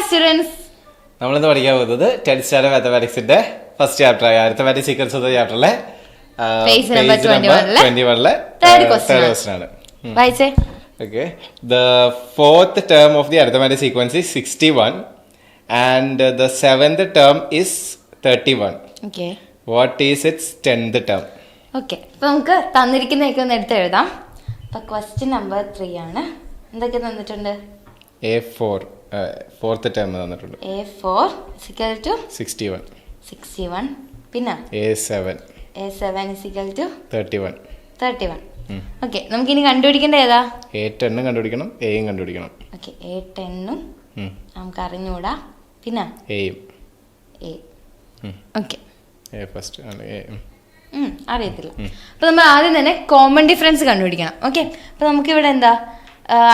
Students, നമ്മളിന്ന് പഠിക്കാൻ പോകുന്നത് 10th സ്റ്റാൻഡേർഡ് മാത്തമാറ്റിക്സിന്റെ ഫസ്റ്റ് ചാപ്റ്റർ ആയ അരിത്തമാറ്റിക് സീക്വൻസ് എന്ന ചാപ്റ്ററിലെ പേജ് നമ്പർ 21 തേർഡ് ക്വസ്റ്റ്യൻ ആണ്. വായിച്ചേ. Okay, the fourth term of the arithmetic sequence is 61 and the seventh term is 31. Okay What is its 10th term? Okay അപ്പൊ നമുക്ക് തന്നിരിക്കുന്നതൊക്കെ ഒന്ന് എടുത്ത് എഴുതാം. അപ്പൊ ക്വസ്റ്റ്യൻ നമ്പർ 3 ആണ്. എന്തൊക്കെ തന്നിട്ടുണ്ട്? A4 fourth term തന്നിട്ടുണ്ട്. A4 is equal to 61. പിന്നെ A7 is equal to 31. Okay, നമുക്ക് ഇനി കണ്ടുപിടിക്കേണ്ട ഏതാ? A10 കണ്ടുപിടിക്കണം, എയും കണ്ടുപിടിക്കണം. ഓക്കെ, A10 നമുക്ക് അറിഞ്ഞൂടാ. പിന്നെ എയും A. ഓക്കെ, A ഫസ്റ്റ് അറിയത്തില്ല. അപ്പൊ നമ്മൾ ആദ്യം തന്നെ കോമൺ ഡിഫറൻസ് കണ്ടുപിടിക്കണം. ഓക്കെ, അപ്പൊ നമുക്ക് ഇവിടെ എന്താ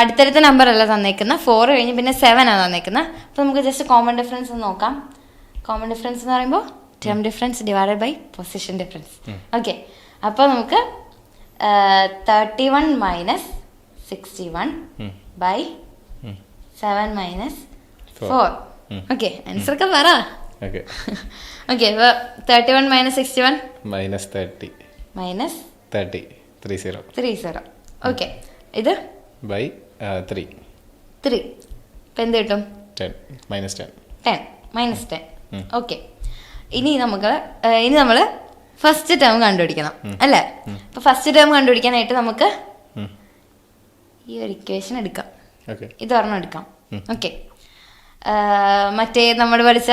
അടുത്തടുത്ത നമ്പർ അല്ല തന്നേക്കുന്ന, 4 കഴിഞ്ഞ് പിന്നെ 7 ആണ് തന്നേക്കുന്നത്. അപ്പൊ നമുക്ക് ജസ്റ്റ് കോമൺ ഡിഫറൻസ് നോക്കാം. കോമൺ ഡിഫറൻസ് എന്ന് പറയുമ്പോൾ term difference divided by position difference. Okay, അപ്പോൾ നമുക്ക് 31 minus 61 by 7 minus 4. Okay, answer ഒക്കെ പറ. ഓക്കെ അപ്പോൾ 31 മൈനസ് 61 മൈനസ് 30 മൈനസ് 30. ഓക്കെ, ഇത് ബൈ 3. ഇപ്പം എന്ത് കിട്ടും? 10 മൈനസ് 10. ഓക്കെ, ഇനി നമ്മൾ ഫസ്റ്റ് ടേം കണ്ടുപിടിക്കണം അല്ലേ? അപ്പൊ ഫസ്റ്റ് ടേം കണ്ടുപിടിക്കാനായിട്ട് നമുക്ക് ഈ ഒരു ഇക്വേഷൻ എടുക്കാം. ഇത് ഒരെണ്ണം എടുക്കാം. ഓക്കെ, മറ്റേ നമ്മൾ പഠിച്ച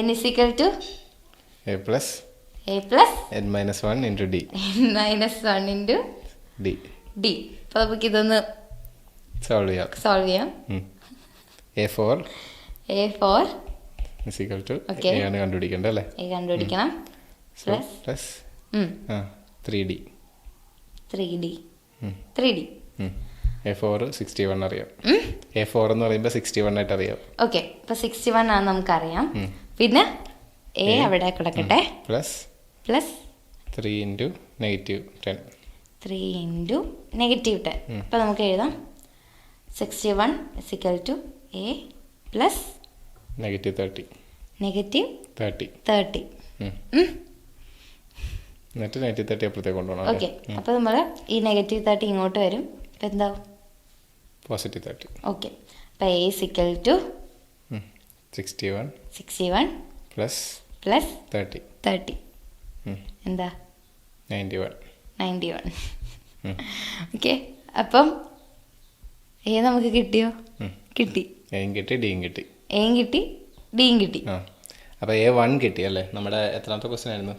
n is equal to a plus n minus 1 into d -1 into d. അപ്പൊ നമുക്ക് ഇതൊന്ന് സോൾവ് ചെയ്യാം. A4 is equal to Okay. a ആണ് കണ്ടുപിടിക്കേണ്ടത് അല്ലേ? a കണ്ടുപിടിക്കണം. Plus 3d. A4 61 അറിയാം. A4 എന്ന് പറയുമ്പോൾ 61 ആയിട്ട് അറിയാം. ഓക്കെ, ഇപ്പൊ 61 ആണ് നമുക്കറിയാം. പിന്നെ a അവിടെ കിടക്കട്ടെ. Plus 3 into -10. 3 into -10. അപ്പൊ നമുക്ക് എഴുതാം 61 is equal to a plus -30. എന്നിട്ട് -30 അപ്പുറത്തേക്ക് കൊണ്ടുപോകണം. ഓക്കെ, അപ്പൊ നമ്മൾ ഈ -30 ഇങ്ങോട്ട് വരും. അപ്പൊ എന്താവും? +30. ഓക്കെ, അപ്പൊ a is equal to 61 plus 30 എന്താ? 91. ഓക്കെ, അപ്പം a നമുക്ക് കിട്ടിയോ? കിട്ടി. എയും കിട്ടി, ഡിയും കിട്ടി. എയും കിട്ടി, ഡിയും കിട്ടി. അപ്പോൾ A1 കിട്ടി അല്ലേ? നമ്മുടെ എത്രാമത്തെ ക്വസ്റ്റ്യൻ ആയിരുന്നു?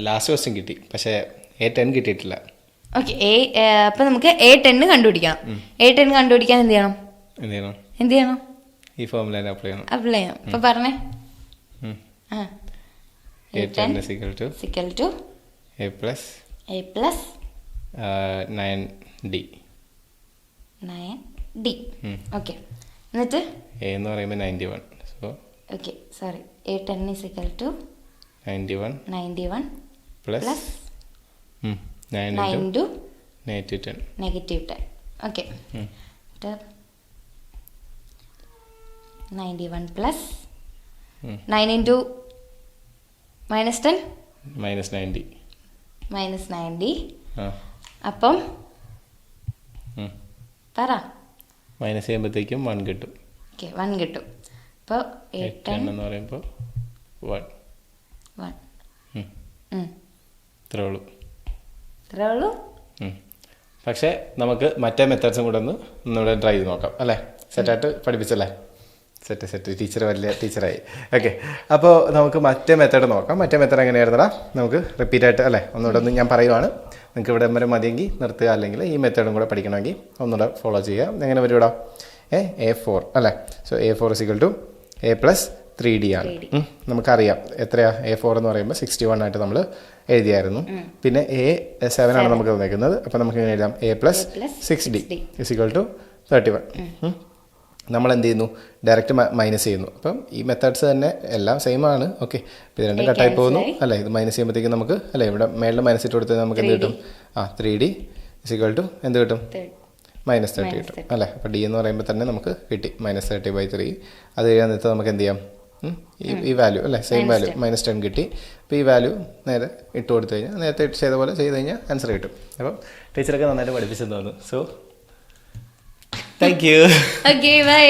ലാസ്റ്റ് ക്വസ്റ്റ്യൻ കിട്ടി, പക്ഷേ A10 കിട്ടിയിട്ടില്ല. ഓക്കെ, അപ്പൊ നമുക്ക് A10 കണ്ടുപിടിക്കണം. A10 കണ്ടുപിടിക്കാൻ എന്ത് ചെയ്യണം? ഈ ഫോർമുല അപ്ലൈ ചെയ്യണം. അപ്പൊ പറഞ്ഞേ. A10 is equal to a plus 9d. Okay, എന്നിട്ട് a എന്ന് പറയുമ്പോൾ 91. So okay, sorry, A10 is equal to 91 plus 9 into -10. Okay, 91 plus 9 into -10 -90. അപ്പം പറ. മൈനസ് ചെയ്യുമ്പോഴത്തേക്കും 1 കിട്ടും. ഓക്കെ, 1 കിട്ടും. അപ്പോൾ A10 എന്ന് പറയുമ്പോൾ 1. ഇത്രേ ഉള്ളൂ. പക്ഷേ നമുക്ക് മറ്റേ മെത്തേഡ്സും കൂടെ ഒന്നുകൂടെ ട്രൈ ചെയ്ത് നോക്കാം അല്ലേ? സെറ്റായിട്ട് പഠിപ്പിച്ചല്ലേ? സെറ്റ് ടീച്ചർ വലിയ ടീച്ചറായി. ഓക്കെ, അപ്പോൾ നമുക്ക് മറ്റേ മെത്തേഡ് നോക്കാം. മറ്റേ മെത്തേഡ് എങ്ങനെയായിരുന്നടാ? നമുക്ക് റിപ്പീറ്റായിട്ട് അല്ലേ ഒന്നുകൂടെ ഞാൻ പറയുവാണ്. നിങ്ങൾക്ക് ഇവിടെ വരെ മതിയെങ്കിൽ നിർത്തുക, അല്ലെങ്കിൽ ഈ മെത്തേഡും കൂടെ പഠിക്കണമെങ്കിൽ ഒന്നുകൂടെ ഫോളോ ചെയ്യുക. എങ്ങനെ വരും ഇവിടെ? A4 അല്ലേ? So A4 is equal to a plus 3d ആണ്. നമുക്കറിയാം എത്രയാ A4 എന്ന് പറയുമ്പോൾ 61 ആയിട്ട് നമ്മൾ എഴുതിയായിരുന്നു. പിന്നെ A7 ആണ് നമുക്ക് തന്നേക്കുന്നത്. അപ്പോൾ നമുക്ക് ഇങ്ങനെ എഴുതാം a plus 6d is equal to 31. നമ്മൾ എന്ത് ചെയ്യുന്നു? ഡയറക്റ്റ് മൈനസ് ചെയ്യുന്നു. അപ്പം ഈ മെത്തേഡ്സ് തന്നെ എല്ലാം സെയിം ആണ്. ഓക്കെ, ഇത് രണ്ടും കട്ടായി പോകുന്നു അല്ലേ? ഇത് മൈനസ് ചെയ്യുമ്പോഴത്തേക്കും നമുക്ക് അല്ലേ ഇവിടെ മേളിൽ മൈനസ് ഇട്ട് കൊടുത്താൽ നമുക്ക് എന്ത് കിട്ടും? 3d is equal to എന്ത് കിട്ടും? -30 കിട്ടും അല്ലേ. അപ്പോൾ ഡി എന്ന് പറയുമ്പോൾ തന്നെ നമുക്ക് കിട്ടി -30/3. അത് കഴിയാൻ നേരത്തെ നമുക്ക് എന്ത് ചെയ്യാം, ഈ വാല്യൂ അല്ലേ, സെയിം വാല്യൂ -10 കിട്ടി. അപ്പോൾ ഈ വാല്യൂ നേരെ ഇട്ട് കൊടുത്തു കഴിഞ്ഞാൽ നേരത്തെ ചെയ്ത പോലെ ചെയ്ത് കഴിഞ്ഞാൽ ആൻസർ കിട്ടും. അപ്പം ടീച്ചറൊക്കെ നന്നായിട്ട് പഠിപ്പിച്ചെന്ന് തോന്നുന്നു. So thank you. Okay bye.